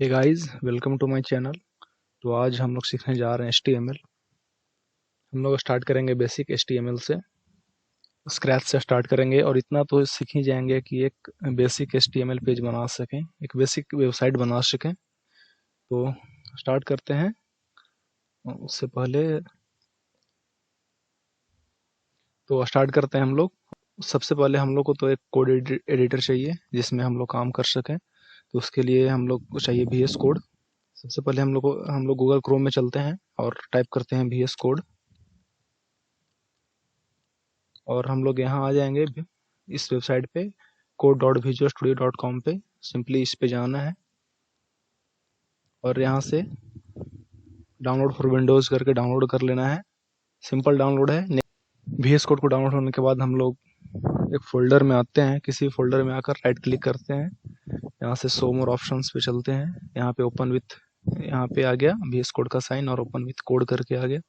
Hey guys, welcome to my channel. तो आज हम लोग सीखने जा रहे हैं HTML। हम लोग स्टार्ट करेंगे बेसिक HTML से, स्क्रैच से स्टार्ट करेंगे और इतना तो सीख ही जाएंगे कि एक बेसिक HTML पेज बना सकें, एक बेसिक वेबसाइट बना सकें। तो स्टार्ट करते हैं। उससे पहले तो स्टार्ट करते हैं हम लोग। सबसे पहले हम लोग को तो एक कोड एडिटर चाहिए जिसमें हम लोग काम कर सकें। तो उसके लिए हम लोग को चाहिए VS कोड। सबसे पहले हम लोग गूगल क्रोम में चलते हैं और टाइप करते हैं VS कोड, और हम लोग यहाँ आ जाएंगे इस वेबसाइट पे code.visualstudio.com पे। सिंपली इस पे जाना है और यहाँ से डाउनलोड फॉर विंडोज़ करके डाउनलोड कर लेना है। सिंपल डाउनलोड है। VS कोड को डाउनलोड होने के बाद हम लोग एक फोल्डर में आते हैं। किसी फोल्डर में आकर राइट क्लिक करते हैं, यहाँ से शो मोर ऑप्शंस पे चलते हैं। यहाँ पे ओपन विथ, यहाँ पे आ गया VS कोड का साइन और ओपन विथ कोड करके आ गया।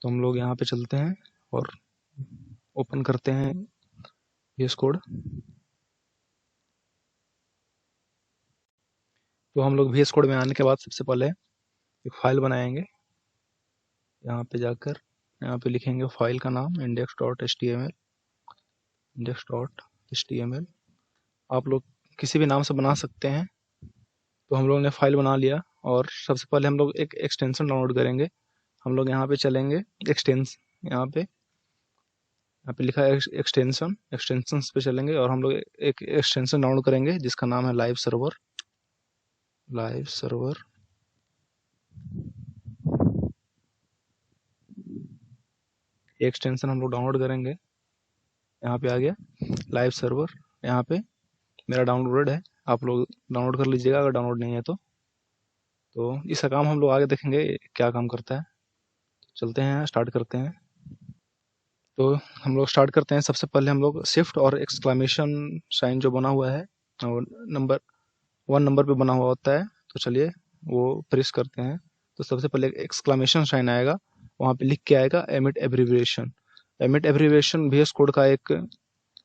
तो हम लोग यहाँ पे चलते हैं और ओपन करते हैं VS कोड। तो हम लोग VS कोड में आने के बाद सबसे पहले एक फाइल बनाएंगे। यहाँ पे जाकर यहाँ पे लिखेंगे फाइल का नाम index.html। आप लोग किसी भी नाम से बना सकते हैं। तो हम लोग ने फाइल बना लिया और सबसे पहले हम लोग एक एक्सटेंशन डाउनलोड करेंगे। हम लोग यहाँ पे चलेंगे यहाँ पे लिखा है एक्सटेंशंस पे चलेंगे और हम लोग एक एक्सटेंशन डाउनलोड करेंगे जिसका नाम है लाइव सर्वर। ये एक्सटेंशन हम लोग डाउनलोड करेंगे। यहाँ पे आ गया लाइव सर्वर। यहाँ पे मेरा डाउनलोडेड है, आप लोग डाउनलोड कर लीजिएगा अगर डाउनलोड नहीं है तो इसका काम हम लोग आगे देखेंगे क्या काम करता है। चलते हैं, स्टार्ट करते हैं। तो हम लोग स्टार्ट करते हैं। सबसे पहले हम लोग शिफ्ट और एक्सक्लामेशन साइन जो बना हुआ है और नंबर 1 नंबर पे बना हुआ होता है, तो चलिए वो प्रेस करते हैं। तो सबसे पहले एक्सक्लामेशन साइन आएगा, वहाँ पे लिख के आएगा emit abbreviation. Emit abbreviation VS code का एक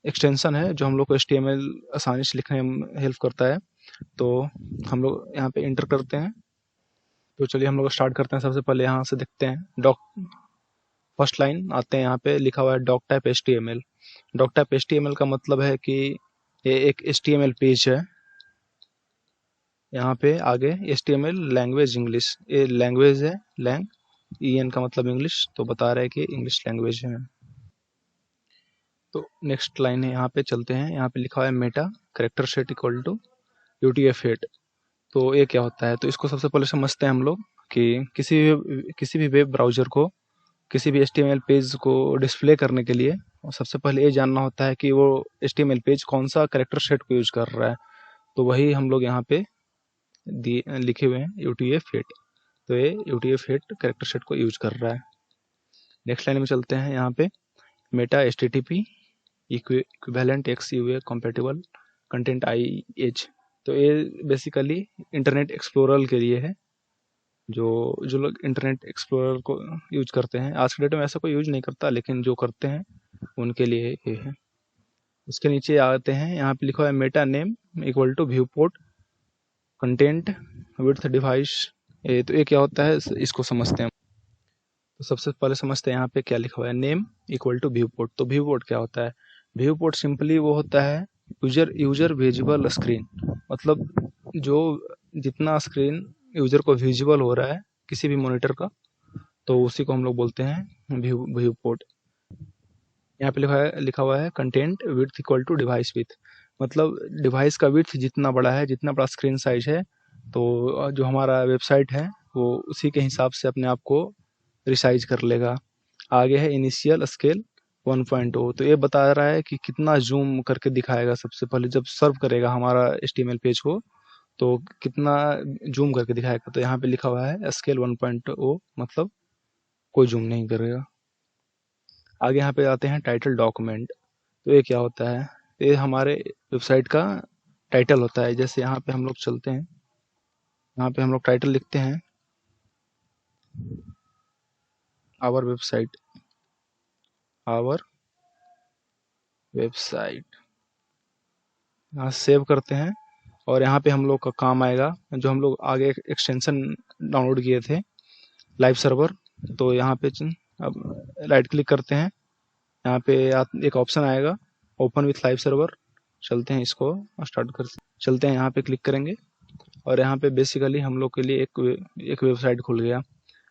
एक्सटेंशन है जो हम लोग को HTML आसानी से लिखने में हेल्प करता है। तो हम लोग यहाँ पे इंटर करते हैं। तो चलिए हम लोग स्टार्ट करते हैं। सबसे पहले यहाँ से देखते हैं फर्स्ट लाइन आते हैं, यहाँ पे लिखा हुआ है doctype HTML। Doctype HTML का मतलब है कि ये एक HTML पेज है। यहाँ पे आगे HTML लैंग्वेज इंग्लिश, ये लैंग्वेज है, EN का मतलब इंग्लिश, तो बता रहा है कि इंग्लिश लैंग्वेज है। तो नेक्स्ट लाइन है, यहाँ पे चलते हैं। यहाँ पे लिखा हुआ है meta character set equal to UTF-8। तो ये क्या होता है, तो इसको सबसे पहले समझते हैं हम लोग कि किसी भी वेब ब्राउज़र को किसी भी HTML पेज को डिस्प्ले करने के लिए सबसे पहले ये जानना होता है कि वो HTML पेज कौन सा कैरेक्टर सेट को यूज कर रहा है। तो वही हम लोग यहाँ पे लिखे हुए हैं UTF-8। तो ये UTF-8 कैरेक्टर सेट को यूज कर रहा है। नेक्स्ट लाइन में चलते हैं। यहाँ पे Meta HTTP equivalent XUA compatible content IH। तो ये बेसिकली इंटरनेट एक्सप्लोरर के लिए है। जो लोग इंटरनेट एक्सप्लोरर को यूज करते हैं, आज के डेट में ऐसा कोई यूज नहीं करता, लेकिन जो करते हैं उनके लिए ये है। उसके नीचे आते हैं, यहाँ पे लिखा है meta name equal to viewport content width device. तो ये क्या होता है, इसको समझते हैं। तो सबसे पहले समझते हैं यहाँ पे क्या लिखा हुआ है, name equal to viewport. तो व्यू पोर्ट क्या होता है? व्यू पोर्ट सिंपली वो होता है यूजर विजिबल स्क्रीन। मतलब जो जितना स्क्रीन यूजर को विजिबल हो रहा है किसी भी मॉनिटर का, तो उसी को हम लोग बोलते हैं व्यू पोर्ट। यहाँ पे लिखा हुआ है content width equal to device width. मतलब डिवाइस का विड्थ जितना बड़ा है, जितना बड़ा स्क्रीन साइज है, तो जो हमारा वेबसाइट है वो उसी के हिसाब से अपने आप को रिसाइज कर लेगा। आगे है इनिशियल स्केल 1.0। तो ये बता रहा है कि कितना जूम करके दिखाएगा। सबसे पहले जब सर्व करेगा हमारा HTML पेज को, तो कितना जूम करके दिखाएगा। तो यहाँ पे लिखा हुआ है स्केल 1.0, मतलब कोई जूम नहीं करेगा। आगे यहाँ पे आते हैं टाइटल डॉक्यूमेंट। तो ये क्या होता है? ये हमारे वेबसाइट का टाइटल होता है। जैसे यहाँ पे हम लोग चलते हैं, यहाँ पे हम लोग टाइटल लिखते हैं आवर वेबसाइट, यहाँ सेव करते हैं। और यहाँ पे हम लोग का काम आएगा जो हम लोग आगे एक्सटेंशन डाउनलोड किए थे लाइव सर्वर। तो यहाँ पे अब राइट क्लिक करते हैं, यहाँ पे एक ऑप्शन आएगा ओपन विथ लाइव सर्वर। चलते हैं, इसको स्टार्ट कर चलते हैं, यहाँ पे क्लिक करेंगे और यहाँ पे बेसिकली हम लोग के लिए एक वेबसाइट खुल गया।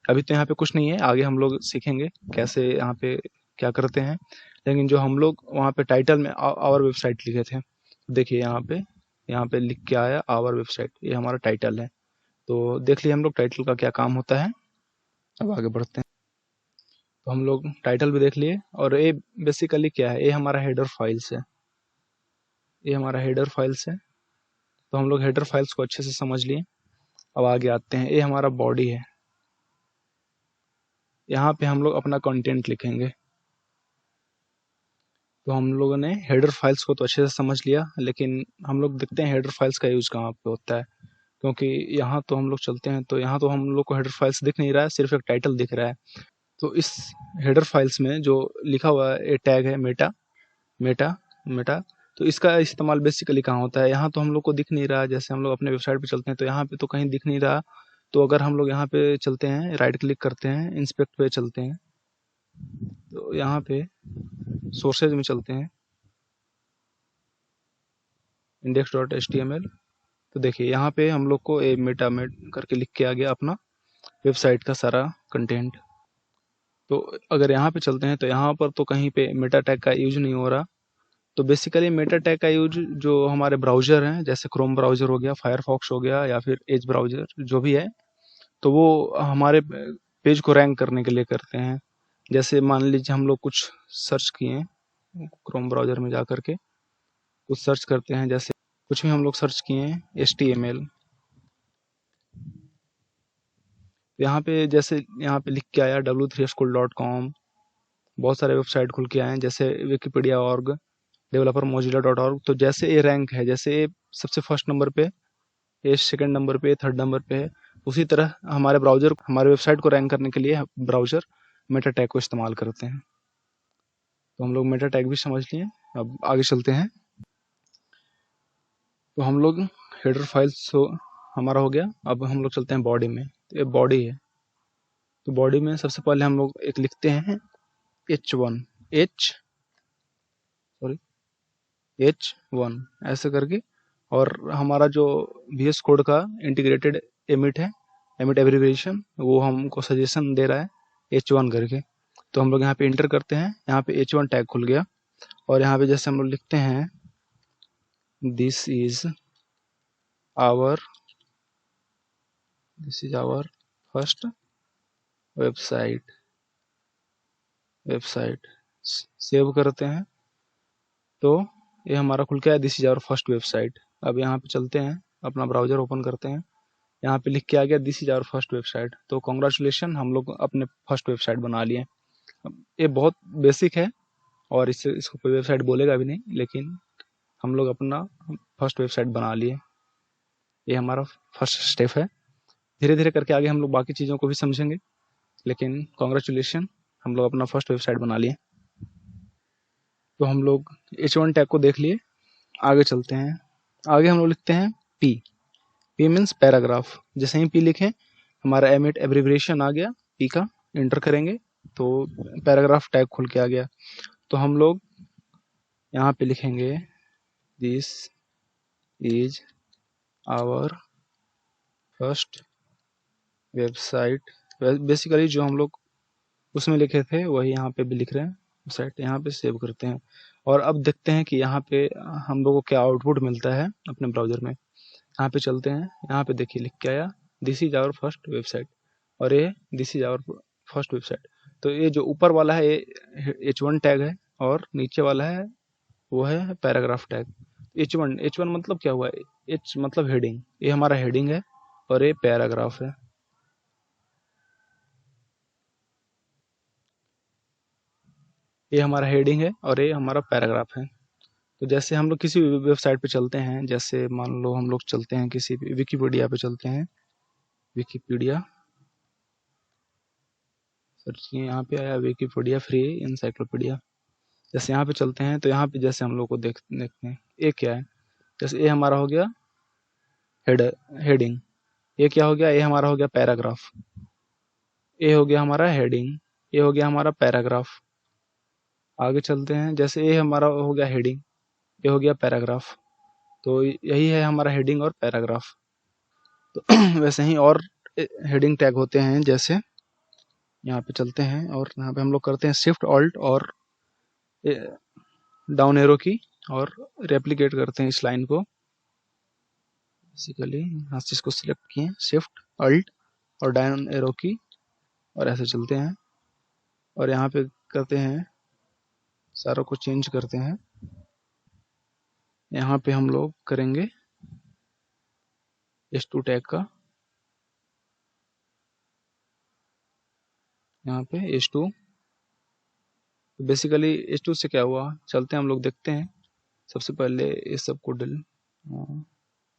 अभी तो यहाँ पे कुछ नहीं है, आगे हम लोग सीखेंगे कैसे यहाँ पे क्या करते हैं। लेकिन जो हम लोग वहाँ पे टाइटल में आवर वेबसाइट लिखे थे, देखिए यहाँ पे लिख के आया आवर वेबसाइट, ये हमारा टाइटल है। तो देख लिए हम लोग टाइटल का क्या काम होता है। अब आगे बढ़ते हैं। तो हम लोग टाइटल भी देख लिए और ये बेसिकली क्या है, ये हमारा हेडर फाइल्स है, ये हमारा हेडर फाइल्स है। तो हम लोग हेडर फाइल्स को अच्छे से समझ लिए। अब आगे आते हैं, ये हमारा बॉडी है, यहाँ पे हम लोग अपना कंटेंट लिखेंगे। तो हम लोगों ने हेडर फाइल्स को तो अच्छे से समझ लिया, लेकिन हम लोग देखते हैं हेडर फाइल्स का यूज़ कहाँ पे होता है। क्योंकि यहाँ तो हम लोग चलते हैं तो यहाँ तो हम लोग को हेडर फाइल्स दिख नहीं रहा है, सिर्फ एक टाइटल दिख रहा है। तो इस हेडर फाइल्स में जो लिखा हुआ है टैग है मेटा मेटा मेटा, तो इसका इस्तेमाल बेसिकली कहाँ होता है, यहाँ तो हम लोग को दिख नहीं रहा। जैसे हम लोग अपने वेबसाइट पे चलते हैं तो यहाँ पे तो कहीं दिख नहीं रहा। तो अगर हम लोग यहाँ पे चलते हैं, राइट क्लिक करते हैं, इंस्पेक्ट पे चलते हैं, तो यहाँ पे सोर्सेज में चलते हैं, index.html। तो देखिए यहाँ पे हम लोग को ए मेटा करके लिख के आ गया अपना वेबसाइट का सारा कंटेंट। तो अगर यहाँ पे चलते हैं तो यहाँ पर तो कहीं पे मेटा टैग का यूज नहीं हो रहा। तो बेसिकली मेटा टैग का यूज जो हमारे ब्राउजर हैं, जैसे क्रोम ब्राउजर हो गया, फायरफॉक्स हो गया, या फिर एज ब्राउजर जो भी है, तो वो हमारे पेज को रैंक करने के लिए करते हैं। जैसे मान लीजिए हम लोग कुछ सर्च किए क्रोम ब्राउजर में जा करके कुछ सर्च करते हैं, जैसे कुछ भी हम लोग सर्च किए हैं HTML, यहाँ पे जैसे यहाँ पे लिख के आया w3school.com, बहुत सारे वेबसाइट खुल के आए हैं जैसे wikipedia.org, डेवलपर mozilla.org। तो जैसे ये रैंक है, जैसे ये सबसे फर्स्ट नंबर पे, ये सेकंड नंबर पे, थर्ड नंबर पे है, उसी तरह हमारे वेबसाइट को रैंक करने के लिए ब्राउजर मेटा टैग को इस्तेमाल करते हैं। तो हम लोग मेटा टैग भी समझ लिए। अब आगे चलते हैं। तो हम लोग हेडर फाइल्स हमारा हो गया। अब हम लोग चलते हैं बॉडी में। तो ये बॉडी है, तो बॉडी में सबसे पहले हम लोग एक लिखते हैं H1 ऐसे करके, और हमारा जो VS कोड का इंटीग्रेटेड एमिट है, एमिट एब्रिविएशन, वो हमको सजेशन दे रहा है H1 करके। तो हम लोग यहाँ पे इंटर करते हैं, यहाँ पे H1 टैग खुल गया। और यहाँ पे जैसे हम लोग लिखते हैं this is our first website save करते हैं। तो ये हमारा खुल के आया this is our first website. अब यहाँ पे चलते हैं, अपना ब्राउजर ओपन करते हैं, यहाँ पे लिख के आ गया this is our first website. तो कॉन्ग्रेचुलेशन, हम लोग अपने फर्स्ट वेबसाइट बना लिए। ये बहुत बेसिक है और इसको कोई वेबसाइट बोलेगा भी नहीं, लेकिन हम लोग अपना फर्स्ट वेबसाइट बना लिए। ये हमारा फर्स्ट स्टेप है। धीरे धीरे करके आगे हम लोग बाकी चीज़ों को भी समझेंगे, लेकिन कॉन्ग्रेचुलेशन, हम लोग अपना फर्स्ट वेबसाइट बना लिए। तो हम लोग H1 टैग को देख लिए। आगे चलते हैं, आगे हम लोग लिखते हैं P मीन्स पैराग्राफ। जैसे ही P लिखें, हमारा एमिट एब्रिविएशन आ गया P का, इंटर करेंगे तो पैराग्राफ टैग खुल के आ गया। तो हम लोग यहाँ पे लिखेंगे this is our first website. Basically जो हम लोग उसमें लिखे थे वही यहाँ पे भी लिख रहे हैं, वेबसाइट यहाँ पे सेव करते हैं। और अब देखते हैं कि यहाँ पे हम लोगों को क्या आउटपुट मिलता है अपने ब्राउजर में। यहाँ पे चलते हैं, यहाँ पे देखिए लिख के आया this is our first website, और ये this is our first website. तो ये जो ऊपर वाला है ये H1 टैग है, और नीचे वाला है वो है पैराग्राफ टैग। H1 मतलब क्या हुआ, H मतलब हेडिंग, ये हमारा हेडिंग है और ये पैराग्राफ है। ये हमारा हेडिंग है और ये हमारा पैराग्राफ है। तो जैसे हम लोग किसी भी वेबसाइट पे चलते हैं, जैसे मान लो हम लोग चलते हैं किसी भी विकीपीडिया पे चलते हैं, विकीपीडिया सर्च किए, यहाँ पे आया विकीपीडिया फ्री इंसाइक्लोपीडिया। जैसे यहाँ पे चलते हैं तो यहाँ पे जैसे हम लोग को देखते हैं ये क्या है, जैसे ये हमारा हो गया हेडिंग। ये क्या हो गया, ये हमारा हो गया पैराग्राफ। ये हो गया हमारा हेडिंग, ये हो गया हमारा पैराग्राफ। आगे चलते हैं, जैसे ये हमारा हो गया हेडिंग, ये हो गया पैराग्राफ। तो यही है हमारा हेडिंग और पैराग्राफ। तो वैसे ही और हेडिंग टैग होते हैं, जैसे यहाँ पे चलते हैं और यहाँ पे हम लोग करते हैं शिफ्ट ऑल्ट और डाउन एरो की और रेप्लिकेट करते हैं इस लाइन को। बेसिकली यहाँ से इसको सिलेक्ट किए, शिफ्ट ऑल्ट और डाउन एरो की, और ऐसे चलते हैं और यहाँ पे करते हैं, सारों को चेंज करते हैं। यहाँ पे हम लोग करेंगे H2 टैग का, यहाँ पे H2। बेसिकली H2 से क्या हुआ, चलते हैं हम लोग देखते हैं। सबसे पहले इस सब को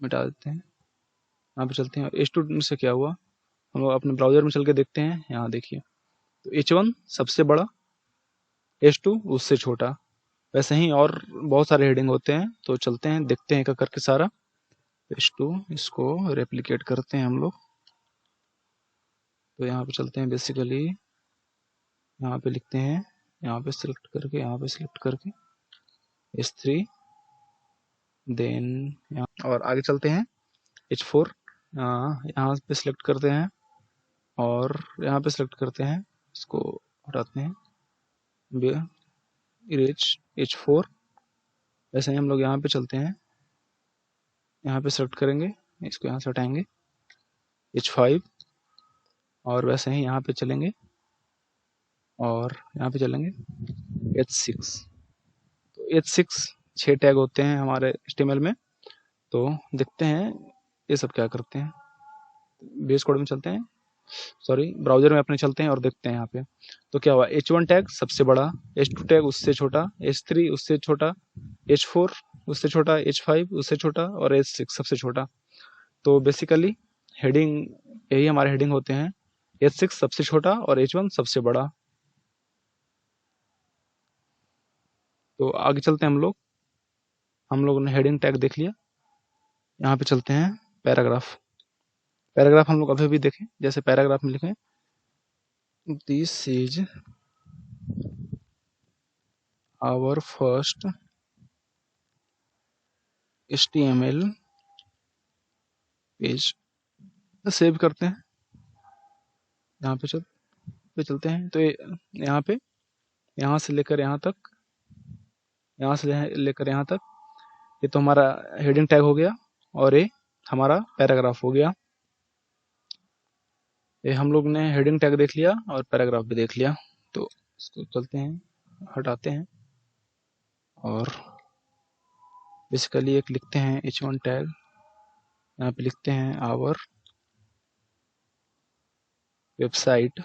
मिटा देते हैं, यहाँ पे चलते हैं। H2 से क्या हुआ, हम लोग अपने ब्राउजर में चल के देखते हैं। यहाँ देखिए, तो H1 सबसे बड़ा, H2 उससे छोटा। वैसे ही और बहुत सारे हेडिंग होते हैं, तो चलते हैं देखते हैं एक करके सारा। H2 इसको रेप्लिकेट करते हैं हम लोग, तो यहाँ पे चलते हैं। बेसिकली यहाँ पे लिखते हैं, यहाँ पे सिलेक्ट करके, यहाँ पे सिलेक्ट करके H3, देन यहाँ और आगे चलते हैं H4, यहाँ पे सिलेक्ट करते हैं और यहाँ पे सिलेक्ट करते हैं, इसको हटाते हैं, इरेज H4। वैसे ही हम लोग यहाँ पे चलते हैं, यहाँ पे सेलेक्ट करेंगे, इसको यहाँ से हटाएंगे H5, और वैसे ही यहाँ पे चलेंगे और यहाँ पे चलेंगे H6। तो H6 6 टैग होते हैं हमारे HTML में। तो देखते हैं ये सब क्या करते हैं। बेस कोड में चलते हैं, सॉरी ब्राउजर में अपने चलते हैं और देखते हैं यहाँ पे। तो क्या हुआ, H1 टैग सबसे बड़ा, H2 टैग उससे छोटा, H3 उससे छोटा, H4 उससे छोटा, H5 उससे छोटा और H6 सबसे छोटा। तो बेसिकली हेडिंग, यही हमारे हेडिंग होते हैं। H6 सबसे छोटा और H1 सबसे बड़ा। तो आगे चलते हैं हम लोगों ने हेडिंग टैग देख लिया। यहाँ पे चलते हैं पैराग्राफ। पैराग्राफ हम लोग अभी भी देखें, जैसे पैराग्राफ में लिखें, this is our first HTML page. Save करते हैं, यहाँ पे चलते हैं। तो यहाँ से लेकर यहाँ तक, यहाँ से लेकर यहाँ तक, ये तो हमारा हेडिंग टैग हो गया और ये हमारा पैराग्राफ हो गया। ये हम लोग ने हेडिंग टैग देख लिया और पैराग्राफ भी देख लिया। तो इसको चलते हैं, हटाते हैं और बेसिकली एक लिखते हैं H1 टैग, यहाँ पे लिखते हैं आवर वेबसाइट।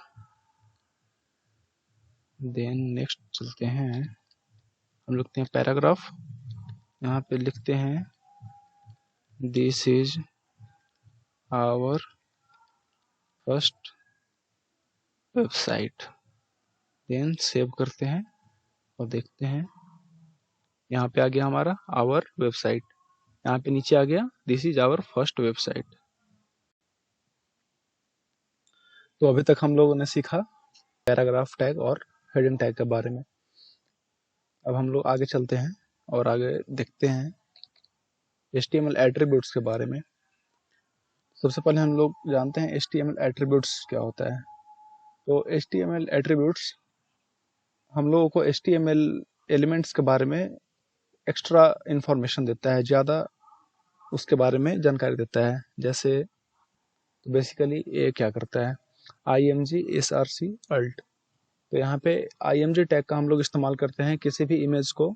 देन नेक्स्ट चलते हैं, हम लिखते हैं पैराग्राफ, यहाँ पे लिखते हैं this is our first website. Then save करते हैं और देखते हैं, यहाँ पे आ गया हमारा आवर वेबसाइट, यहाँ पे नीचे आ गया this is our first website. तो अभी तक हम लोगों ने सीखा पैराग्राफ टैग और हेडिंग टैग के बारे में। अब हम लोग आगे चलते हैं और आगे देखते हैं HTML एट्रीब्यूट्स के बारे में। सबसे पहले हम लोग जानते हैं HTML एट्रीब्यूट्स क्या होता है। तो HTML एट्रीब्यूट्स हम लोगों को HTML एलिमेंट्स के बारे में एक्स्ट्रा इंफॉर्मेशन देता है, ज़्यादा उसके बारे में जानकारी देता है। जैसे तो बेसिकली ये क्या करता है, img src alt। तो यहाँ पे img टैग का हम लोग इस्तेमाल करते हैं किसी भी इमेज को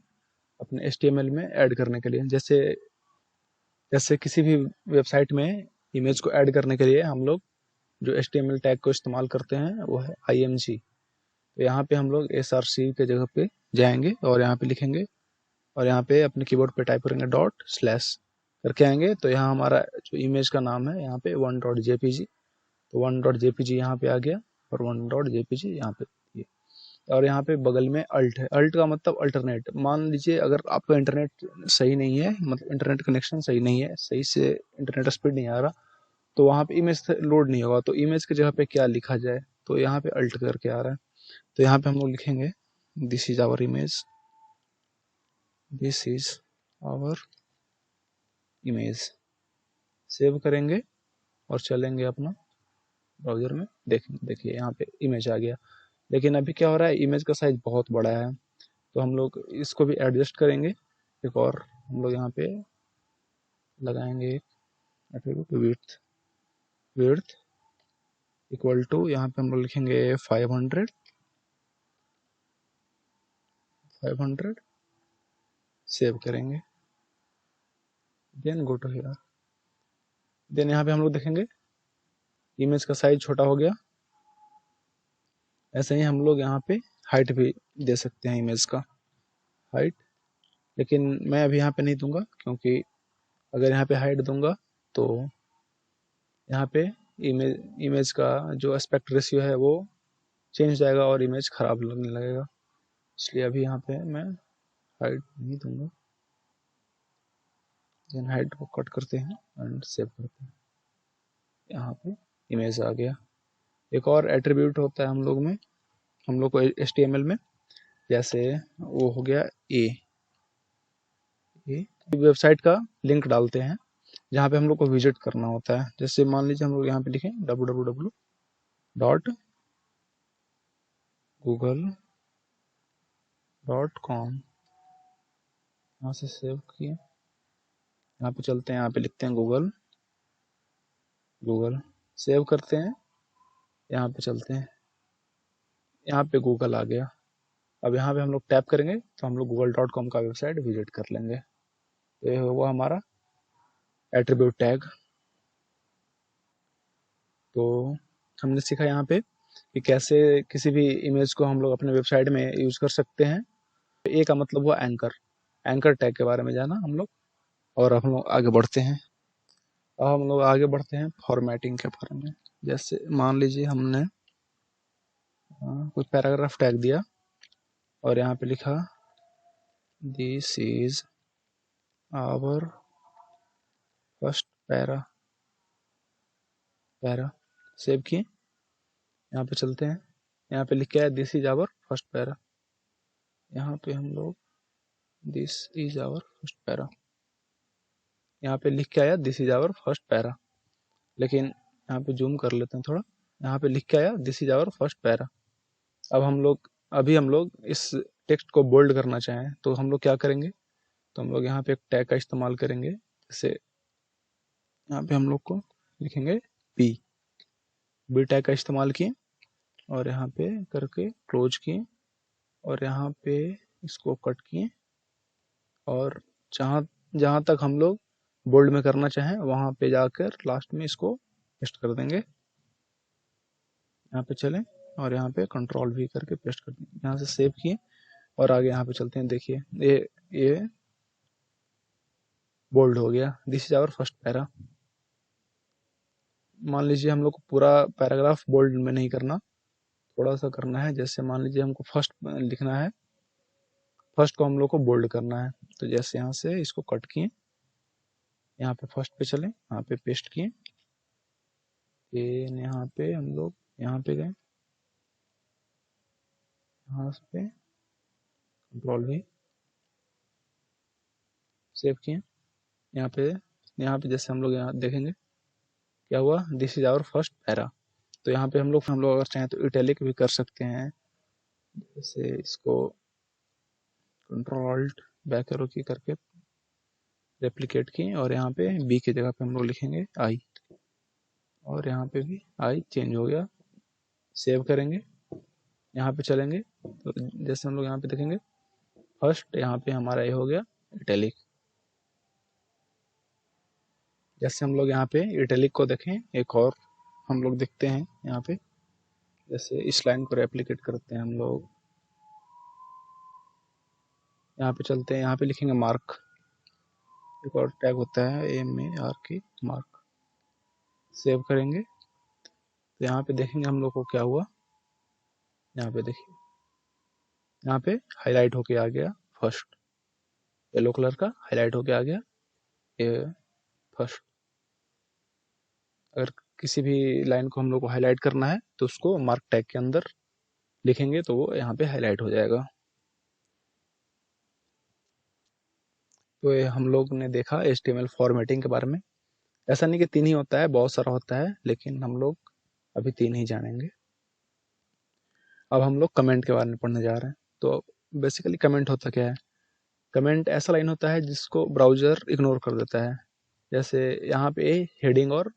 अपने HTML में ऐड करने के लिए। जैसे किसी भी वेबसाइट में इमेज को ऐड करने के लिए हम लोग जो HTML टैग को इस्तेमाल करते हैं वो है img। तो यहाँ पे हम लोग src के जगह पे जाएंगे और यहाँ पे लिखेंगे और यहाँ पे अपने कीबोर्ड पे टाइप करेंगे ./ करके आएंगे। तो यहाँ हमारा जो इमेज का नाम है यहाँ पे 1.jpg, तो 1.jpg यहाँ पे आ गया और 1.jpg यहाँ पे। और यहाँ पे बगल में अल्ट है। अल्ट का मतलब अल्टरनेट। मान लीजिए अगर आपका इंटरनेट सही नहीं है, मतलब इंटरनेट कनेक्शन सही नहीं है, सही से इंटरनेट स्पीड नहीं आ रहा, तो वहाँ पे इमेज लोड नहीं होगा। तो इमेज की जगह पे क्या लिखा जाए, तो यहाँ पे अल्ट करके आ रहा है, तो यहाँ पे हम लोग लिखेंगे this is our image, this is our image. Save करेंगे और चलेंगे अपना ब्राउजर में, देखिए यहाँ पे इमेज आ गया। लेकिन अभी क्या हो रहा है, इमेज का साइज बहुत बड़ा है, तो हम लोग इसको भी एडजस्ट करेंगे। एक और हम लोग यहाँ पे लगाएंगे attribute width, width equal to, यहाँ पे हम लोग लिखेंगे 500, 500। सेव करेंगे, देन गो टू हियर। देन यहाँ पे हम लोग देखेंगे इमेज का साइज छोटा हो गया। ऐसे ही हम लोग यहाँ पे हाइट भी दे सकते हैं, इमेज का हाइट। लेकिन मैं अभी यहाँ पे नहीं दूंगा, क्योंकि अगर यहाँ पे हाइट दूंगा तो यहाँ पे इमेज का जो एस्पेक्ट रेशियो है वो चेंज हो जाएगा और इमेज खराब लगने लगेगा। इसलिए अभी यहाँ पे मैं हाइट नहीं दूंगा। देन हाइट को कट करते हैं एंड सेव करते हैं। यहाँ पे इमेज आ गया। एक और एट्रीब्यूट होता है हम लोग को HTML में, जैसे वो हो गया ए वेबसाइट का लिंक डालते हैं जहाँ पे हम लोग को विजिट करना होता है। जैसे मान लीजिए हम लोग यहाँ पे लिखें www.google.com, यहाँ से सेव किए, यहाँ पे चलते हैं, यहाँ पे लिखते हैं गूगल, गूगल सेव करते हैं, यहाँ पे चलते हैं, यहाँ पे गूगल आ गया। अब यहाँ पे हम लोग टैप करेंगे तो हम लोग google.com का वेबसाइट विजिट कर लेंगे। तो ये हुआ हमारा एट्रीब्यूट टैग। तो हमने सीखा यहाँ पे कि कैसे किसी भी इमेज को हम लोग अपने वेबसाइट में यूज कर सकते हैं। ए का मतलब हुआ एंकर, एंकर टैग के बारे में जाना हम लोग। और अब हम लोग आगे बढ़ते हैं, अब हम लोग आगे बढ़ते हैं फॉर्मेटिंग के बारे में। जैसे मान लीजिए हमने कुछ पैराग्राफ टैग दिया और यहाँ पे लिखा this is our first para, save किए, यहाँ पे चलते हैं, यहाँ पे लिख के आया this is our first para. यहाँ पे हम लोग this is our first para, यहाँ पे लिख के आया this is our first para. लेकिन यहाँ पे जूम कर लेते हैं थोड़ा, यहाँ पे लिख के आया this is our first para. अब हम लोग इस टेक्स्ट को बोल्ड करना चाहें तो हम लोग क्या करेंगे, तो हम लोग यहाँ पे एक टैग का इस्तेमाल करेंगे। जैसे यहाँ पे हम लोग को लिखेंगे बी टैग का इस्तेमाल किए और यहाँ पे करके क्लोज किए और यहाँ पे इसको कट किए और जहाँ तक हम लोग बोल्ड में करना चाहें वहाँ पे जाकर लास्ट में इसको पेस्ट कर देंगे। यहाँ पे चलें और यहाँ पे कंट्रोल भी करके पेस्ट कर देंगे। यहाँ से सेव किए और आगे यहाँ पे चलते हैं। देखिए ये बोल्ड हो गया, this is our first para. मान लीजिए हम लोग को पूरा पैराग्राफ बोल्ड में नहीं करना, थोड़ा सा करना है। जैसे मान लीजिए हमको फर्स्ट लिखना है, फर्स्ट को हम लोग को बोल्ड करना है, तो जैसे यहाँ से इसको कट किए, यहाँ पे फर्स्ट पे चले, यहाँ पे पेस्ट किए, यहाँ पे हम लोग यहाँ पे गए, यहाँ पे कंट्रोल भी सेव किए। यहाँ पे जैसे हम लोग यहाँ देखेंगे क्या हुआ, this is our first para. तो यहाँ पे हम लोग अगर चाहें तो इटैलिक भी कर सकते हैं। जैसे इसको कंट्रोल ऑल्ट बैक एरो की करके रेप्लिकेट की और यहाँ पे बी की जगह पे हम लोग लिखेंगे आई और यहाँ पे भी आई चेंज हो गया। सेव करेंगे, यहाँ पे चलेंगे तो जैसे हम लोग यहाँ पे देखेंगे फर्स्ट, यहाँ पे हमारा ये हो गया इटैलिक। जैसे हम लोग यहाँ पे इटैलिक को देखें, एक और हम लोग देखते हैं यहाँ पे, जैसे इस लाइन को रेप्लिकेट करते हैं हम लोग, यहाँ पे चलते हैं, यहाँ पे लिखेंगे मार्क। एक और टैग होता है MARK, मार्क। सेव करेंगे तो यहाँ पे देखेंगे हम लोग को क्या हुआ, यहाँ पे देखिए यहाँ पे हाईलाइट होके आ गया फर्स्ट, येलो कलर का हाईलाइट होके आ गया ये फर्स्ट। अगर किसी भी लाइन को हम लोग को हाईलाइट करना है तो उसको मार्क टैग के अंदर लिखेंगे तो वो यहाँ पे हाईलाइट हो जाएगा। तो ये हम लोग ने देखा HTML फॉर्मेटिंग के बारे में। ऐसा नहीं कि 3 ही होता है, बहुत सारा होता है, लेकिन हम लोग अभी 3 ही जानेंगे। अब हम लोग कमेंट के बारे में पढ़ने जा रहे हैं। तो बेसिकली कमेंट होता क्या है? कमेंट ऐसा लाइन होता है जिसको ब्राउज़र इग्नोर कर देता है। जैसे यहाँ पे हेडिंग और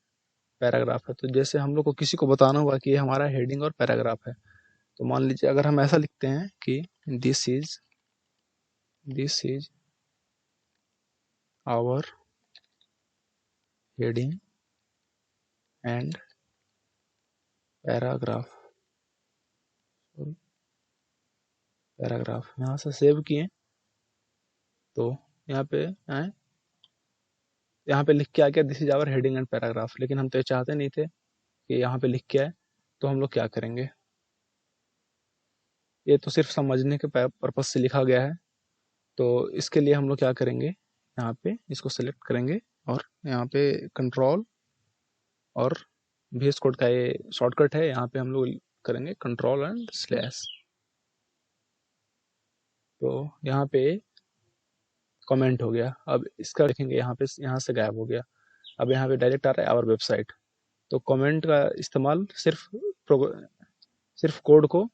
पैराग्राफ है, तो जैसे हम लोग को किसी को बताना हुआ कि ये हमारा हेडिंग और पैराग्राफ है, तो मान लीजिए अगर हम ऐसा लिखते हैं कि this is our heading and paragraph यहाँ से सेव किए, तो यहाँ पे आए, यहाँ पे लिख के आ गया this is our heading and paragraph, लेकिन हम तो ये चाहते नहीं थे कि यहाँ पे लिख के आए। तो हम लोग क्या करेंगे? ये तो सिर्फ समझने के पर्पज से लिखा गया है, तो इसके लिए हम लोग क्या करेंगे, यहाँ पे इसको सेलेक्ट करेंगे और यहाँ पे कंट्रोल और VS कोड का ये शॉर्टकट है, यहाँ पे हम लोग करेंगे कंट्रोल एंड स्लैश। तो यहाँ पे कमेंट हो गया। अब इसका देखेंगे यहाँ पे, यहाँ से गायब हो गया। अब यहाँ पे डायरेक्ट आ रहा है आवर वेबसाइट। तो कमेंट का इस्तेमाल सिर्फ कोड को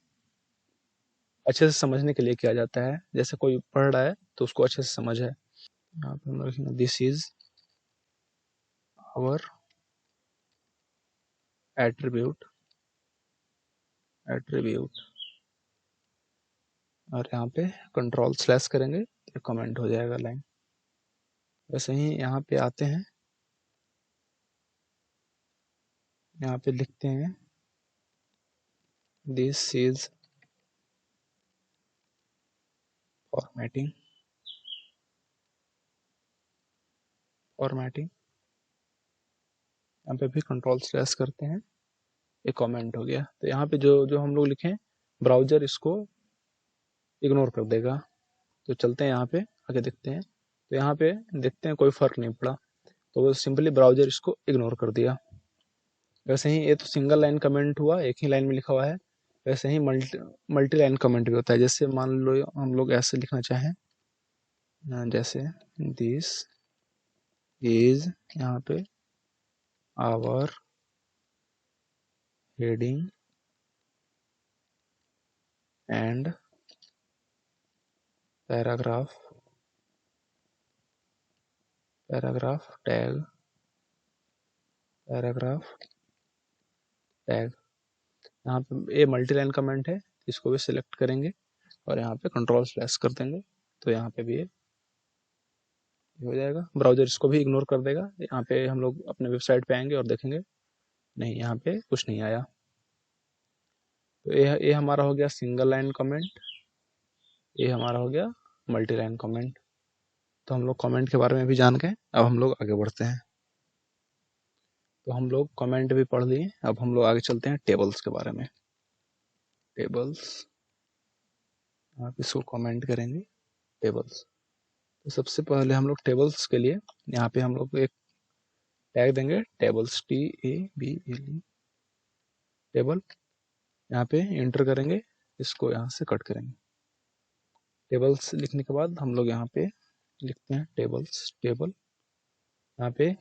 अच्छे से समझने के लिए किया जाता है। जैसे कोई पढ़ रहा है तो उसको अच्छे से समझ है। यहाँ पे हम लोग लिखेंगे दिस इज आवर एट्रीब्यूट और यहाँ पे कंट्रोल स्लैश करेंगे तो कमेंट हो जाएगा लाइन। वैसे ही यहाँ पे आते हैं, यहाँ पे लिखते हैं दिस इज फॉर्मेटिंग यहाँ पे भी कंट्रोल स्लैश करते हैं, ये कमेंट हो गया। तो यहाँ पे जो जो हम लोग लिखें ब्राउजर इसको इग्नोर कर देगा। तो चलते हैं यहाँ पे आगे देखते हैं, तो यहाँ पे देखते हैं कोई फर्क नहीं पड़ा, तो वो सिंपली ब्राउजर इसको इग्नोर कर दिया। वैसे ही ये तो सिंगल लाइन कमेंट हुआ, एक ही लाइन में लिखा हुआ है। वैसे ही मल्टी लाइन कमेंट भी होता है। जैसे मान लो हम लोग ऐसे लिखना चाहें, जैसे दिस इज यहाँ पे our heading and paragraph tag. यहाँ पे ये मल्टी लाइन कमेंट है, इसको भी सिलेक्ट करेंगे और यहाँ पे कंट्रोल स्लैश कर देंगे, तो यहाँ पे भी ये हो जाएगा। ब्राउजर इसको भी इग्नोर कर देगा। यहाँ पे हम लोग अपने वेबसाइट पे आएंगे और देखेंगे नहीं, यहाँ पे कुछ नहीं आया। तो ये हमारा हो गया सिंगल लाइन कमेंट, ये हमारा हो गया मल्टी लाइन कमेंट। तो हम लोग कमेंट के बारे में भी जान गए। अब हम लोग आगे बढ़ते हैं। तो हम लोग कमेंट भी पढ़ लिए, अब हम लोग आगे चलते हैं टेबल्स के बारे में। टेबल्स, आप इसको कमेंट करेंगे टेबल्स। तो सबसे पहले हम लोग टेबल्स के लिए यहाँ पे हम लोग एक टैग देंगे टेबल्स, TABLE टेबल। यहाँ पे एंटर करेंगे, इसको यहाँ से कट करेंगे। टेबल्स लिखने के बाद हम लोग यहाँ पे लिखते हैं टेबल। यहाँ पे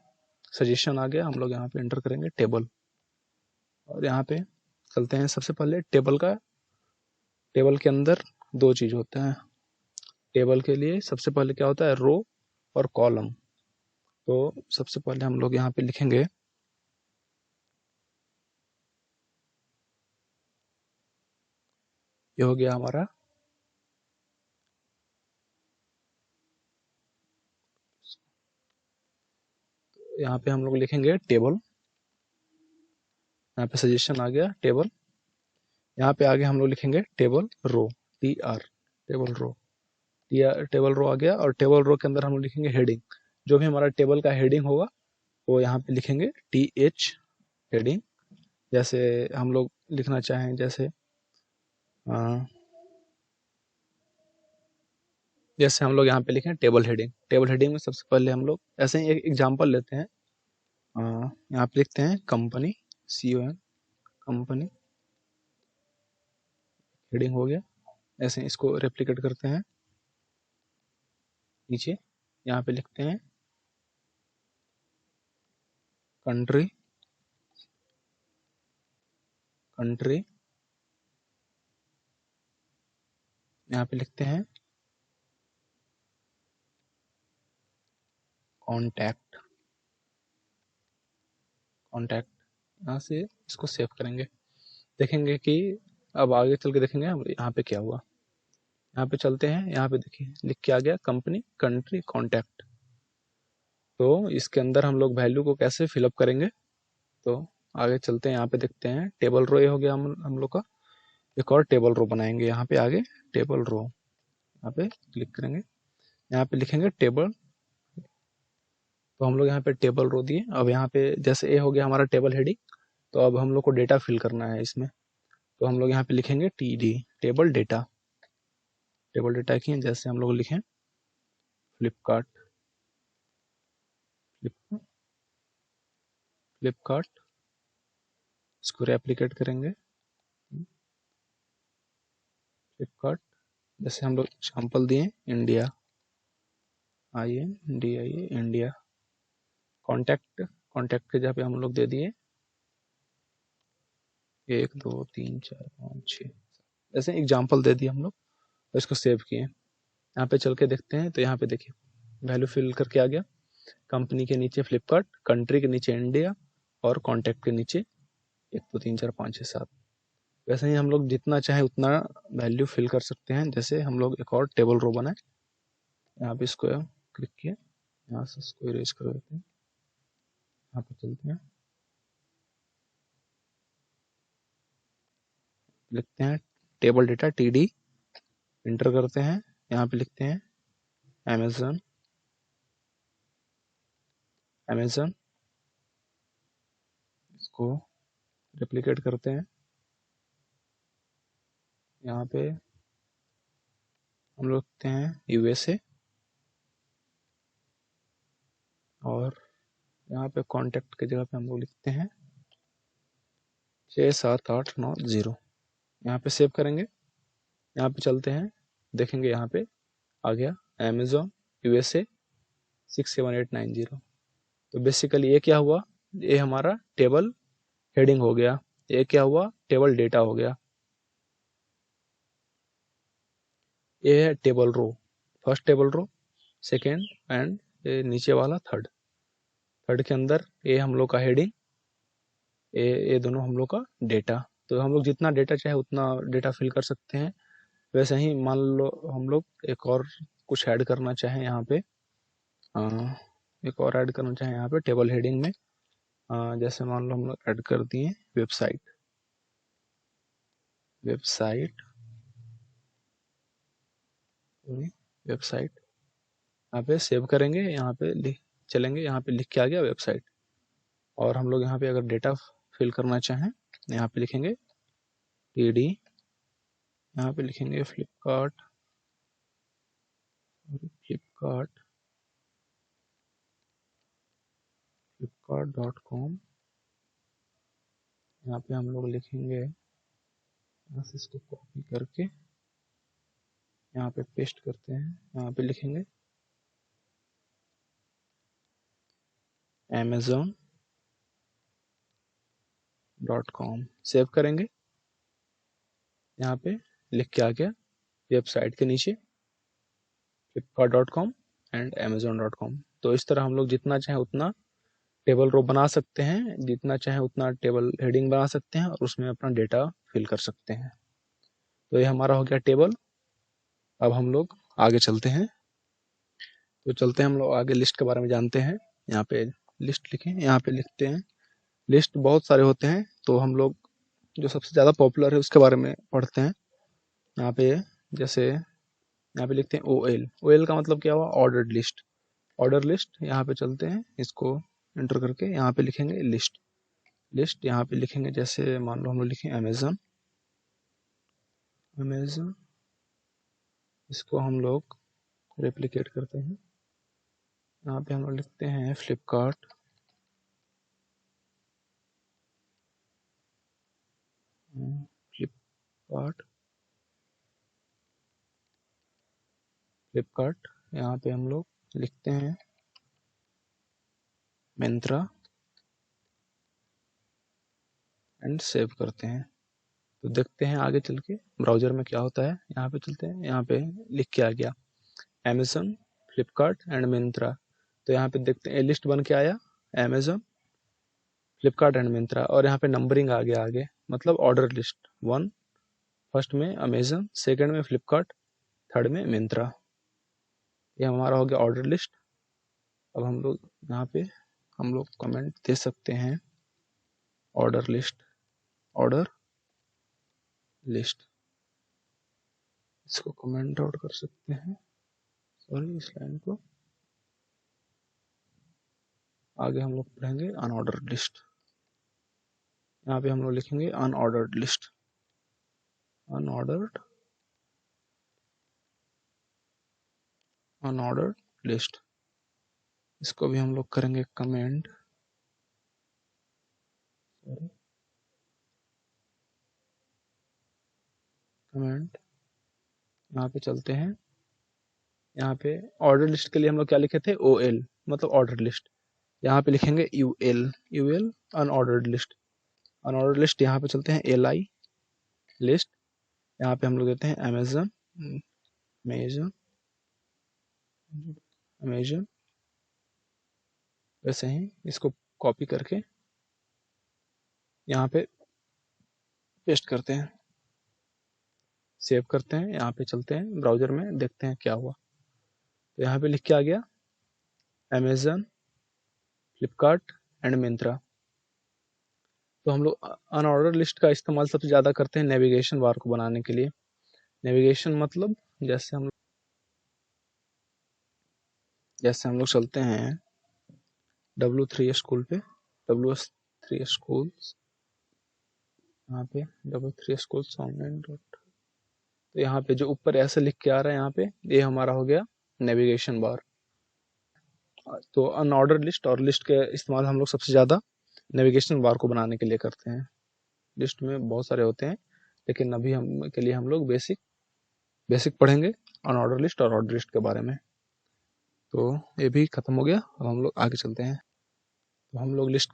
सजेशन आ गया, हम लोग यहाँ पे एंटर करेंगे टेबल और यहाँ पे चलते हैं। सबसे पहले टेबल के अंदर दो चीज होते हैं। टेबल के लिए सबसे पहले क्या होता है, रो और कॉलम। तो सबसे पहले हम लोग यहाँ पे लिखेंगे ये हो गया हमारा यहाँ पे हम लोग लिखेंगे टेबल। यहाँ पे सजेशन आ गया टेबल। यहाँ पे आगे हम लोग लिखेंगे table row, TR table row आ गया। और टेबल रो के अंदर हम लोग लिखेंगे हेडिंग। जो भी हमारा टेबल का हेडिंग होगा वो यहाँ पे लिखेंगे TH हेडिंग। जैसे हम लोग लिखना चाहें, जैसे जैसे हम लोग यहाँ पे लिखें टेबल हेडिंग। टेबल हेडिंग में सबसे पहले हम लोग ऐसे ही एक एग्जांपल लेते हैं। यहाँ पे लिखते हैं कंपनी, COM, कंपनी, हेडिंग हो गया। ऐसे इसको रेप्लिकेट करते हैं नीचे। यहाँ पे लिखते हैं कंट्री, कंट्री, यहाँ पे लिखते हैं कॉन्टैक्ट, कॉन्टैक्ट। यहाँ से इसको सेव करेंगे। देखेंगे कि अब आगे चल के देखेंगे यहाँ पे क्या हुआ। यहाँ पे चलते हैं, यहाँ पे देखिए लिख के आ गया कंपनी, कंट्री, कॉन्टैक्ट। तो इसके अंदर हम लोग वैल्यू को कैसे फिलअप करेंगे, तो आगे चलते हैं। यहाँ पे देखते हैं टेबल रो, ये हो गया हम लोग का। एक और टेबल रो बनाएंगे यहाँ पे आगे, टेबल रो। यहाँ पे क्लिक करेंगे, यहाँ पे लिखेंगे टेबल। तो हम लोग यहाँ पे टेबल रो दिए। अब यहाँ पे जैसे ए हो गया हमारा टेबल हेडिंग, तो अब हम लोग को डेटा फिल करना है इसमें। तो हम लोग यहाँ पे लिखेंगे TD, table data. Table data की जैसे हम लोग लिखें फ्लिपकार्ट, फ्लिपकार्ट, इसको रेप्लिकेट करेंगे फ्लिपकार्ट। जैसे हम लोग एग्जाम्पल दिए India, INDIA, India. Contact, contact के जगह पे हम लोग दे दिए 1 2 3 4 5 6, ऐसे एग्जाम्पल दे दिए हम लोग। और इसको सेव किए। यहाँ पे चल के देखते हैं, तो यहाँ पे देखिए वैल्यू फिल करके आ गया। कंपनी के नीचे फ्लिपकार्ट, कंट्री के नीचे इंडिया, और कॉन्टैक्ट के नीचे 1 2 3 4 5 6 7। वैसे ही हम लोग जितना चाहे उतना वैल्यू फिल कर सकते हैं। जैसे हम लोग एक और टेबल रो बनाए, यहाँ पे इसको क्लिक किया, यहाँ से इसको इरेज कर देते हैं। यहाँ पे चलते हैं, लिखते हैं टेबल डेटा TD, इंटर करते हैं। यहाँ पे लिखते हैं अमेजन, अमेजन, इसको रेप्लिकेट करते हैं। यहाँ पे हम लोग लिखते हैं USA, और यहाँ पे कॉन्टैक्ट की जगह पे हम लोग लिखते हैं 67890। यहाँ पे सेव करेंगे। यहाँ पे चलते हैं, देखेंगे यहाँ पे आ गया अमेजोन USA 67890। तो बेसिकली ये क्या हुआ, ये हमारा टेबल हेडिंग हो गया। ये क्या हुआ, टेबल डेटा हो गया। ये है table row, first table row, second, and नीचे वाला थर्ड। थर्ड के अंदर ये हम लोग का हेडिंग, ये दोनों हम लोग का डेटा। तो हम लोग जितना डेटा चाहे उतना डेटा फिल कर सकते हैं। वैसे ही मान लो हम लोग एक और कुछ ऐड करना चाहें यहाँ पे, एक और ऐड करना चाहें यहाँ पे टेबल हेडिंग में, जैसे मान लो हम लोग ऐड कर दिए वेबसाइट, वेबसाइट, वेबसाइट। यहाँ पे सेव करेंगे, यहाँ पे चलेंगे, यहाँ पे लिख के आ गया वेबसाइट। और हम लोग यहाँ पे अगर डेटा फिल करना चाहें, यहाँ पे लिखेंगे TD, यहाँ पे लिखेंगे फ्लिपकार्ट, फ्लिपकार्ट, फ्लिपकार्ट.com। यहाँ पे हम लोग लिखेंगे, यहाँ से इसको कॉपी करके यहाँ पे पेस्ट करते हैं। यहाँ पे लिखेंगे amazon.com, सेव करेंगे। यहाँ पे लिख के आ गया वेबसाइट के नीचे flipkart.com एंड amazon.com। तो इस तरह हम लोग जितना चाहे उतना टेबल रो बना सकते हैं, जितना चाहे उतना टेबल हेडिंग बना सकते हैं, और उसमें अपना डेटा फिल कर सकते हैं। तो ये हमारा हो गया टेबल। अब हम लोग आगे चलते हैं। तो चलते हैं हम लोग आगे, लिस्ट के बारे में जानते हैं। यहाँ पे लिस्ट लिखें, यहाँ पे लिखते हैं लिस्ट बहुत सारे होते हैं, तो हम लोग जो सबसे ज़्यादा पॉपुलर है उसके बारे में पढ़ते हैं। यहाँ पे जैसे यहाँ पे लिखते हैं OL का मतलब क्या हुआ, ऑर्डर्ड लिस्ट। ऑर्डर लिस्ट, यहाँ पे चलते हैं, इसको एंटर करके यहाँ पे लिखेंगे लिस्ट, लिस्ट। यहाँ पे लिखेंगे जैसे मान लो हम लोग लिखें अमेजन, अमेजन, इसको हम लोग रेप्लिकेट करते हैं। यहाँ पे हम लोग लिखते हैं फ्लिपकार्ट, फ्लिपकार्ट, फ्लिपकार्ट। यहाँ पे हम लोग लिखते हैं मिंत्रा एंड सेव करते हैं। तो देखते हैं आगे चल के ब्राउज़र में क्या होता है। यहाँ पे चलते हैं, यहाँ पे लिख के आ गया अमेज़न, फ्लिपकार्ट एंड मिंत्रा। तो यहाँ पे देखते हैं लिस्ट बन के आया अमेज़न, फ्लिपकार्ट एंड मिंत्रा, और यहाँ पे नंबरिंग आ गया आगे, मतलब ऑर्डर लिस्ट 1, फर्स्ट में अमेज़न, सेकंड में फ्लिपकार्ट, थर्ड में मिंत्रा। ये हमारा हो गया ऑर्डर लिस्ट। अब हम लोग यहाँ पे हम लोग कमेंट दे सकते हैं ऑर्डर लिस्ट, ऑर्डर लिस्ट, इसको कमेंट आउट कर सकते हैं, सॉरी इस लाइन को। आगे हम लोग पढ़ेंगे अनऑर्डर्ड लिस्ट। यहाँ पे हम लोग लिखेंगे unordered list, unordered, unordered list. इसको भी हम लोग करेंगे कमेंट, सॉरी कमेंट। यहाँ पे चलते हैं, यहाँ पे ऑर्डर लिस्ट के लिए हम लोग क्या लिखे थे, OL, मतलब ऑर्डर लिस्ट। यहाँ पे लिखेंगे UL, UL unordered list, unordered list. यहाँ पे चलते हैं LI लिस्ट। यहाँ पे हम लोग देते हैं अमेज़न, अमेज़न, अमेज़न। वैसे ही इसको कॉपी करके यहाँ पे पेस्ट करते हैं, सेव करते हैं। यहाँ पे चलते हैं ब्राउज़र में, देखते हैं क्या हुआ। तो यहाँ पे लिख के आ गया अमेज़न, फ्लिपकार्ट एंड मिंत्रा। तो हम लोग अनऑर्डर लिस्ट का इस्तेमाल सबसे ज़्यादा करते हैं नेविगेशन बार को बनाने के लिए। नेविगेशन मतलब जैसे हम लोग चलते हैं W3 स्कूल पे, W3 स्कूल्स, यहाँ पे W3 स्कूल्स ऑनलाइन डॉट। तो यहाँ पे जो ऊपर ऐसे लिख के आ रहा है, यहाँ पे ये हमारा हो गया नेविगेशन बार। तो अनऑर्डर लिस्ट और लिस्ट के इस्तेमाल हम लोग सबसे ज़्यादा नेविगेशन बार को बनाने के लिए करते हैं। लिस्ट में बहुत सारे होते हैं, लेकिन अभी हम के लिए हम लोग बेसिक पढ़ेंगे अनऑर्डर लिस्ट और ऑर्डर लिस्ट के बारे में। तो ये भी खत्म हो गया। अब हम लोग आगे चलते हैं। तो हम लोग लिस्ट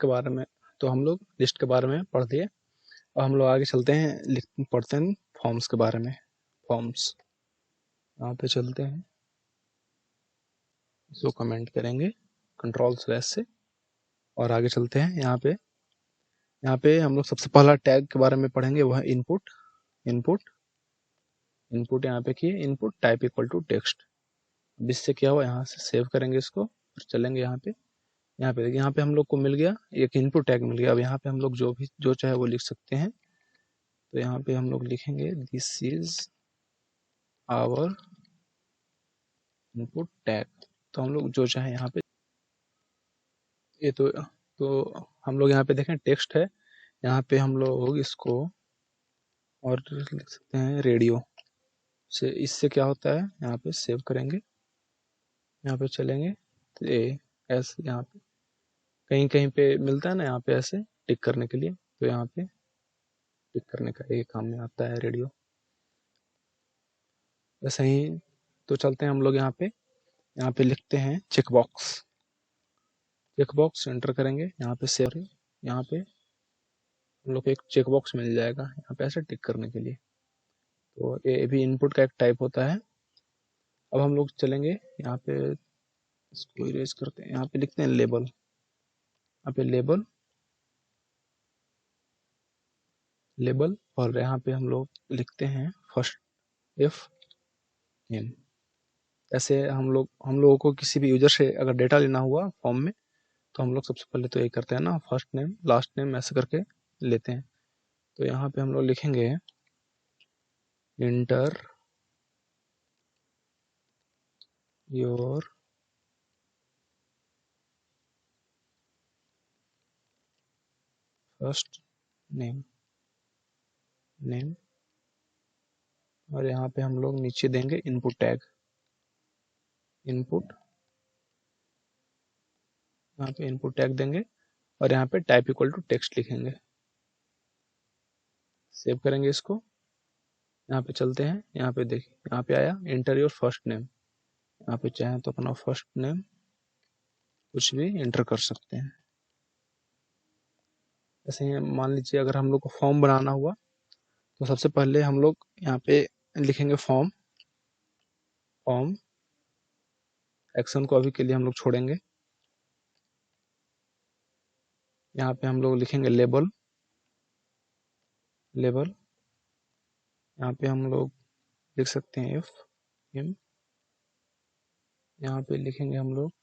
के बारे में पढ़ दिए। अब हम लोग आगे चलते हैं, पढ़ते हैं फॉर्म्स के बारे में। फॉर्म्स, यहाँ पे चलते हैं, इसको कमेंट करेंगे कंट्रोल/ से, और आगे चलते हैं। यहाँ पे हम लोग सबसे पहला टैग के बारे में पढ़ेंगे, वो है इनपुट। इनपुट यहाँ पे किए, input type equal to text. अब इससे क्या हुआ, यहाँ से सेव करेंगे इसको, फिर चलेंगे यहाँ पे। देखिए, यहाँ पे हम लोग को मिल गया एक इनपुट टैग मिल गया। अब यहाँ पे हम लोग जो चाहे वो लिख सकते हैं। तो यहाँ पे हम लोग लिखेंगे this is our input tag. तो हम लोग जो चाहे यहाँ पे, ये तो हम लोग यहाँ पे देखें टेक्स्ट है, यहाँ पे हम लोग इसको और लिख सकते हैं रेडियो से। इससे क्या होता है, यहाँ पे सेव करेंगे, यहाँ पे चलेंगे तो ये ऐसे यहाँ पे कहीं कहीं पे मिलता है ना, यहाँ पे ऐसे टिक करने के लिए। तो यहाँ पे टिक करने का एक काम में आता है रेडियो। वैसे ही तो चलते हैं हम लोग यहाँ पे लिखते हैं चेकबॉक्स, चेकबॉक्स एंटर करेंगे, यहाँ पे सेव, यहाँ पे हम लोग को एक चेकबॉक्स मिल जाएगा यहाँ पे ऐसे टिक करने के लिए। तो ये भी इनपुट का एक टाइप होता है। अब हम लोग चलेंगे यहाँ पे, इसको इरेज करते हैं, यहाँ पे लिखते हैं लेबल। यहाँ पे लेबल, और यहाँ पे हम लोग लिखते हैं फर्स्ट इफ नेम। ऐसे हम लोगों को किसी भी यूजर से अगर डेटा लेना हुआ फॉर्म में, तो हम लोग सबसे पहले तो यही करते हैं ना, फर्स्ट नेम लास्ट नेम ऐसे करके लेते हैं। तो यहाँ पे हम लोग लिखेंगे इंटर योर फर्स्ट नेम, और यहाँ पे हम लोग नीचे देंगे इनपुट टैग। इनपुट, यहाँ पे इनपुट टैग देंगे और यहाँ पे टाइप इक्वल टू टेक्स्ट लिखेंगे। सेव करेंगे इसको। यहाँ पे चलते हैं, यहाँ पे देखिए, यहाँ पे आया एंटर योर फर्स्ट नेम। यहाँ पे चाहें तो अपना फर्स्ट नेम कुछ भी एंटर कर सकते हैं। ऐसे ही मान लीजिए अगर हम लोग को फॉर्म बनाना हुआ तो सबसे पहले हम लोग यहाँ पे लिखेंगे फॉर्म। फॉर्म एक्शन को अभी के लिए हम लोग छोड़ेंगे। यहाँ पे हम लोग लिखेंगे लेबल। लेबल यहाँ पे हम लोग लिख सकते हैं इफ हिम। यहाँ पे लिखेंगे हम लोग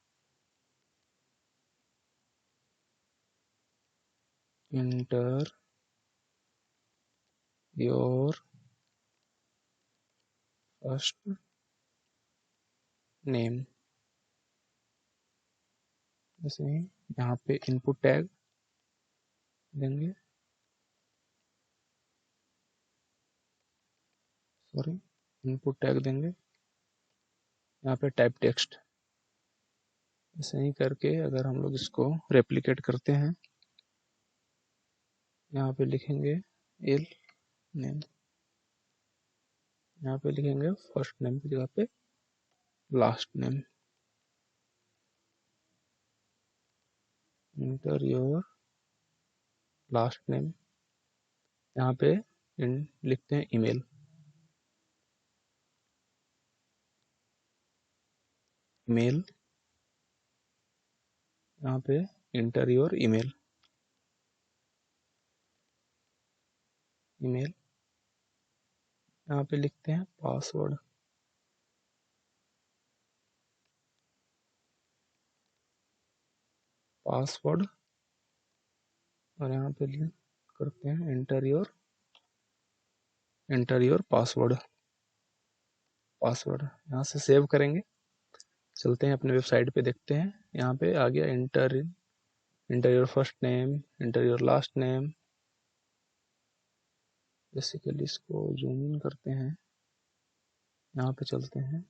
इंटर योर फर्स्ट नेम। जैसे ही यहाँ पे इनपुट टैग देंगे, सॉरी इनपुट टैग देंगे, यहाँ पे टाइप टेक्स्ट। ऐसे ही करके अगर हम लोग इसको रेप्लिकेट करते हैं, यहाँ पे लिखेंगे एल नेम, यहाँ पे लिखेंगे फर्स्ट नेम की जगह पे last name. Inter your last name, यहाँ पे लिखते हैं ईमेल। मेल, यहाँ पे इंटर योर ईमेल। ईमेल यहाँ पे लिखते हैं पासवर्ड। पासवर्ड और यहाँ पे करते हैं एंटर योर पासवर्ड। पासवर्ड यहाँ से सेव करेंगे। चलते हैं अपने वेबसाइट पे, देखते हैं। यहाँ पे आ गया inter your first name, inter your last name. Basically इसको जूम इन करते हैं, यहाँ पे चलते हैं।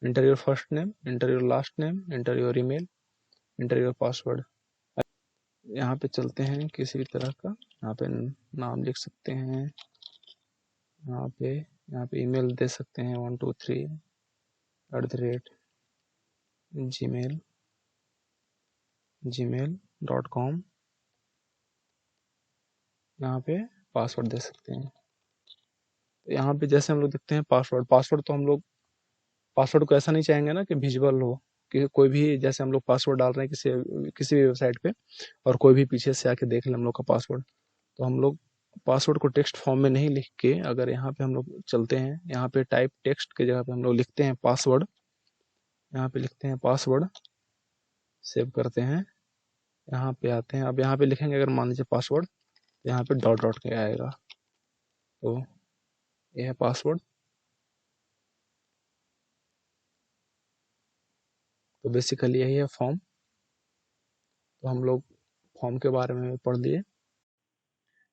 Inter your first name, inter your last name, inter your email, inter your password. यहाँ पे चलते हैं, किसी भी तरह का यहाँ पे नाम लिख सकते हैं। यहाँ पे ईमेल दे सकते हैं 123@gmail.com। यहाँ पे पासवर्ड दे सकते हैं। यहाँ पे जैसे हम लोग देखते हैं पासवर्ड तो हम लोग पासवर्ड को ऐसा नहीं चाहेंगे ना कि विजुअल हो, कि कोई भी, जैसे हम लोग पासवर्ड डाल रहे हैं किसी भी वेबसाइट पे और कोई भी पीछे से आके देख ले हम लोग का पासवर्ड, तो हम लोग पासवर्ड को टेक्स्ट फॉर्म में नहीं लिख के, अगर यहाँ पे हम लोग चलते हैं, यहाँ पे टाइप टेक्स्ट की जगह पे हम लोग लिखते हैं पासवर्ड। यहाँ पे लिखते हैं पासवर्ड, सेव करते हैं। यहाँ पे आते हैं, अब यहाँ पे लिखेंगे अगर मान लीजिए पासवर्ड, यहाँ पे डॉट डॉट के आएगा, तो यह है पासवर्ड। तो बेसिकली यही है फॉर्म। तो हम लोग फॉर्म के बारे में पढ़ लिए।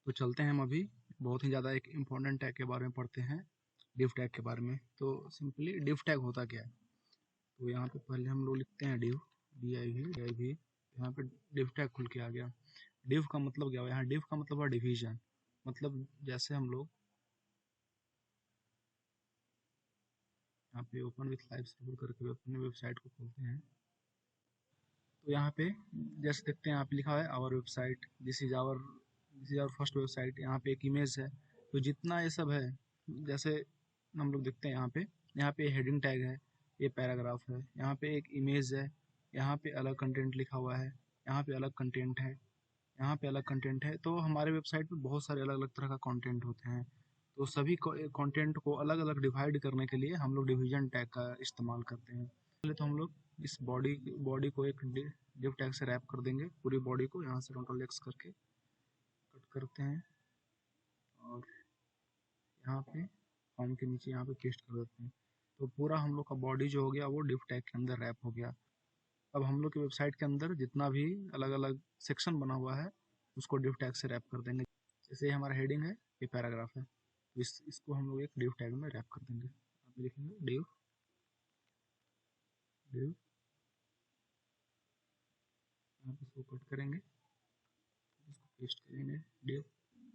तो चलते हैं हम अभी बहुत ही ज़्यादा एक इम्पोर्टेंट टैग के बारे में पढ़ते हैं, डिव टैग के बारे में। तो सिंपली डिव टैग होता क्या है, तो यहाँ पे पहले हम लोग लिखते हैं डिव, DIV। यहाँ पे डिव टैग खुल के आ गया। डिव का मतलब क्या हुआ, यहाँ डिव का मतलब है डिवीजन। मतलब जैसे हम लोग यहाँ पे ओपन विथ लाइव सर्वर करके अपने वेबसाइट को खोलते हैं, तो यहाँ पे जैसे देखते हैं यहाँ पे लिखा है our website, this is our first website. यहाँ पे एक इमेज है। तो जितना ये सब है, जैसे हम लोग देखते हैं यहाँ पे हेडिंग टैग है, ये पैराग्राफ है, यहाँ पे एक इमेज है, यहाँ पे अलग कंटेंट लिखा हुआ है, यहाँ पे अलग कंटेंट है, यहाँ पे अलग कंटेंट है। तो हमारे वेबसाइट पे बहुत सारे अलग अलग तरह का कंटेंट होते हैं। तो सभी कंटेंट को अलग अलग डिवाइड करने के लिए हम लोग डिवीजन टैग का इस्तेमाल करते हैं। पहले तो हम लोग इस बॉडी को एक डिव टैग से रैप कर देंगे। पूरी बॉडी को यहाँ से CTRL X करके कट करते हैं और यहाँ पे फॉर्म के नीचे यहाँ पे पेस्ट कर देते हैं। तो पूरा हम लोग का बॉडी जो हो गया वो डिव टैग के अंदर रैप हो गया। अब हम लोग की वेबसाइट के अंदर जितना भी अलग अलग सेक्शन बना हुआ है उसको डिव टैग से रैप कर देंगे। जैसे हमारा हेडिंग है, ये पैराग्राफ है, तो इसको हम लोग एक डिव टैग में रैप कर देंगे। आप लिखेंगे डिव डिव, यहाँ पे इसको कट करेंगे, इसको पेस्ट करेंगे डिव।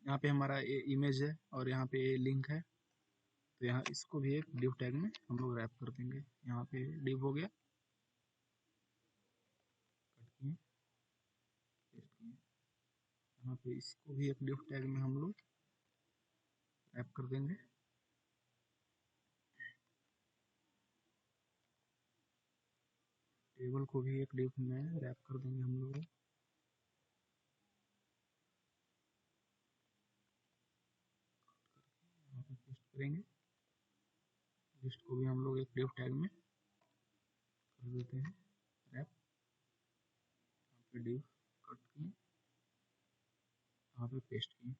यहाँ पे हमारा इमेज है और यहाँ पे लिंक है, तो यहाँ इसको भी एक डिव टैग में हम लोग रैप कर देंगे। यहाँ पे डिव हो गया, कट किए, पेस्ट किए। यहाँ पे इसको भी एक डिव टैग में हम लोग रैप कर देंगे। टेबल को भी एक डिव में रैप कर देंगे हम लोग। यहाँ पे पेस्ट करेंगे, लिस्ट को भी हम लोग एक डिव टैग में कर देते हैं रैप। यहाँ पे डिव कट किए, यहाँ पे पेस्ट किए,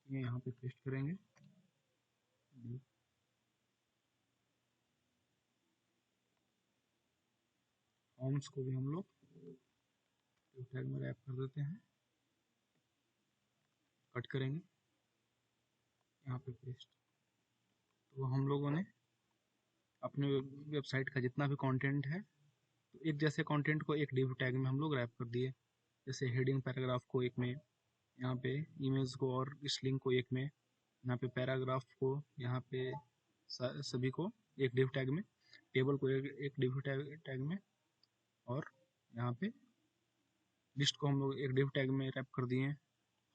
यहाँ पे पेस्ट करेंगे डिव। फॉर्म्स को भी हम लोग डिव टैग में रैप कर देते हैं, कट करेंगे, यहाँ पे पेस्ट। तो हम लोगों ने अपने वेबसाइट का जितना भी कंटेंट है, तो एक जैसे कंटेंट को एक डिव टैग में हम लोग रैप कर दिए। जैसे हेडिंग पैराग्राफ को एक में, यहाँ पे इमेज को और इस लिंक को एक में, यहाँ पे पैराग्राफ को, यहाँ पे सभी को एक डिव टैग में, टेबल को एक डिव टैग में, और यहाँ पे लिस्ट को हम लोग एक डिव टैग में रैप कर दिए।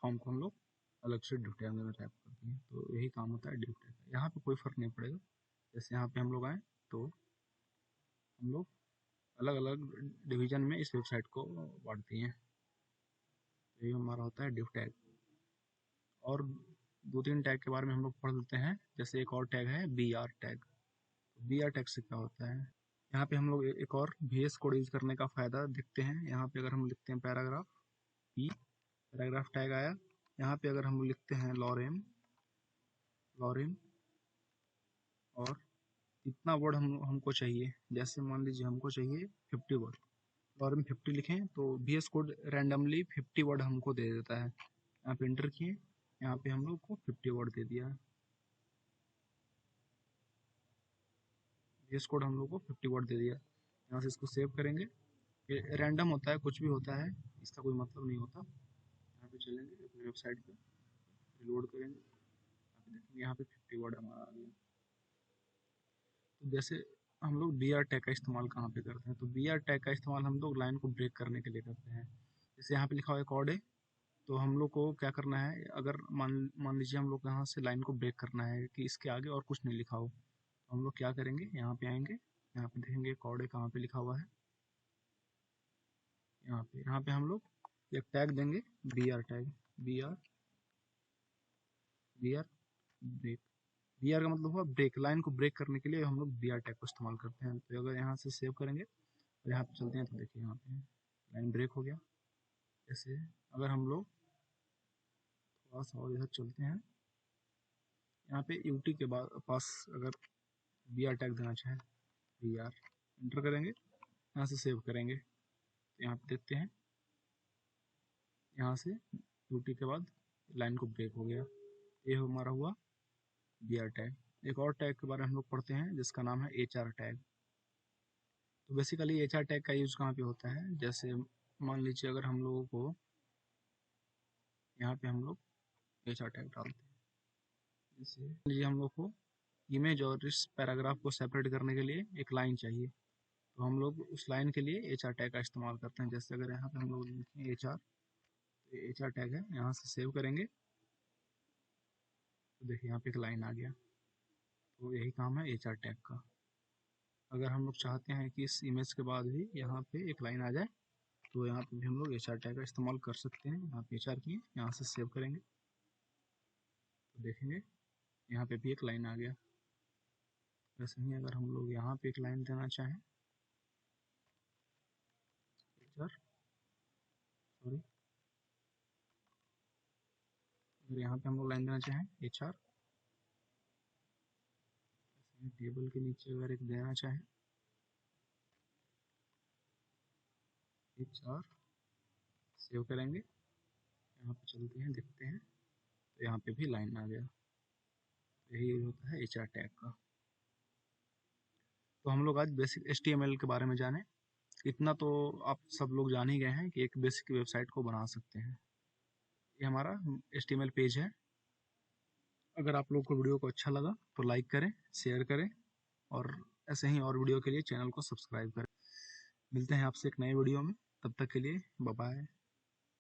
फॉर्म को हम लोग अलग से डिव टैग में रैप कर दिए। तो यही काम होता है डिव टैग का। यहाँ पे कोई फर्क नहीं पड़ेगा। जैसे यहाँ पे हम लोग आए तो हम लोग अलग अलग डिवीजन में इस वेबसाइट को बांट दिए। यही हमारा होता है डिव टैग। और दो तीन टैग के बारे में हम लोग पढ़ लेते हैं। जैसे एक और टैग है B R tag. B R tag से क्या होता है, यहाँ पे हम लोग एक और VS कोड यूज करने का फायदा देखते हैं। यहाँ पे अगर हम लिखते हैं पैराग्राफ, पी पैराग्राफ टैग आया। यहाँ पे अगर हम लिखते हैं लॉरेन, लॉरेन, और इतना वर्ड हमको चाहिए, जैसे मान लीजिए हमको चाहिए 50 वर्ड, लॉरेन 50 लिखें तो VS कोड रैंडमली 50 वर्ड हमको दे देता है। यहाँ पे एंटर किए, यहाँ पे हम लोग को 50 वर्ड दे दिया है। VS कोड हम लोग को 50 वर्ड दे दिया। यहाँ से इसको सेव करेंगे। ये रैंडम होता है, कुछ भी होता है, इसका कोई मतलब नहीं होता। यहाँ पे चलेंगे अपने वेबसाइट पे, रिलोड करेंगे, यहाँ पे देखेंगे यहाँ पे 50 वर्ड हमारा आ गया। तो जैसे हम लोग बी आर टैग का इस्तेमाल कहाँ पे करते हैं, तो बी आर टैग का इस्तेमाल हम लोग लाइन को ब्रेक करने के लिए करते हैं। जैसे यहाँ पे लिखा हुआ है कॉर्ड है, तो हम लोग को क्या करना है, अगर मान लीजिए हम लोग यहाँ से लाइन को ब्रेक करना है कि इसके आगे और कुछ नहीं लिखा हो, तो हम लोग क्या करेंगे, यहाँ पे आएंगे, यहाँ पे देखेंगे कॉर्ड है कहाँ पे लिखा हुआ है, यहाँ पे हम लोग एक टैग देंगे B R tag, B R break. B R का मतलब हुआ ब्रेक, लाइन को ब्रेक करने के लिए हम लोग बी आर टैग को इस्तेमाल करते हैं। तो अगर यहाँ से सेव करेंगे और यहाँ पे चलते हैं तो देखिए यहाँ पे लाइन ब्रेक हो गया। जैसे अगर हम लोग थोड़ा सा और इधर चलते हैं, यहाँ पे यूटी के पास अगर बी आर टैग देना चाहें, बी आर एंटर करेंगे, यहाँ से सेव करेंगे, तो यहाँ पे देखते हैं यहाँ से यूटी के बाद लाइन को ब्रेक हो गया। ये हमारा हुआ बी आर टैग। एक और टैग के बारे में हम लोग पढ़ते हैं जिसका नाम है एच आर टैग। तो बेसिकली एच आर टैग का यूज कहाँ पे होता है, जैसे मान लीजिए अगर हम लोगों को यहाँ पे हम लोग एच आर टैग डालते हैं, जैसे लीजिए हम लोग को इमेज और इस पैराग्राफ को सेपरेट करने के लिए एक लाइन चाहिए, तो हम लोग उस लाइन के लिए एच आर टैग का इस्तेमाल करते हैं। जैसे अगर यहाँ पे हम लोग लिखें एच आर, तो एच आर टैग है, यहाँ से सेव करेंगे तो देखिए यहाँ पे एक लाइन आ गया। तो यही काम है एच आर टैग का। अगर हम लोग चाहते हैं कि इस इमेज के बाद भी यहाँ पे एक लाइन आ जाए, तो यहाँ पे भी हम लोग एच आर टैग का इस्तेमाल कर सकते हैं। यहाँ पे एच आर किए, यहाँ से सेव करेंगे तो देखेंगे यहाँ पे भी एक लाइन आ गया। वैसे ही अगर हम लोग यहाँ पे एक लाइन देना चाहें, एच आर, सॉरी, अगर यहाँ पे हम लोग लाइन देना चाहें एच आर, टेबल के नीचे अगर एक देना चाहें एच आर, सेव करेंगे, यहाँ पे चलते हैं, देखते हैं, तो यहाँ पे भी लाइन आ गया। यही होता है HR टैग का। तो हम लोग आज बेसिक HTML के बारे में जाने। इतना तो आप सब लोग जान ही गए हैं कि एक बेसिक वेबसाइट को बना सकते हैं। ये हमारा HTML पेज है। अगर आप लोग को वीडियो को अच्छा लगा तो लाइक करें, शेयर करें और ऐसे ही और वीडियो के लिए चैनल को सब्सक्राइब करें। मिलते हैं आपसे एक नए वीडियो में, तब तक के लिए बाय बाय।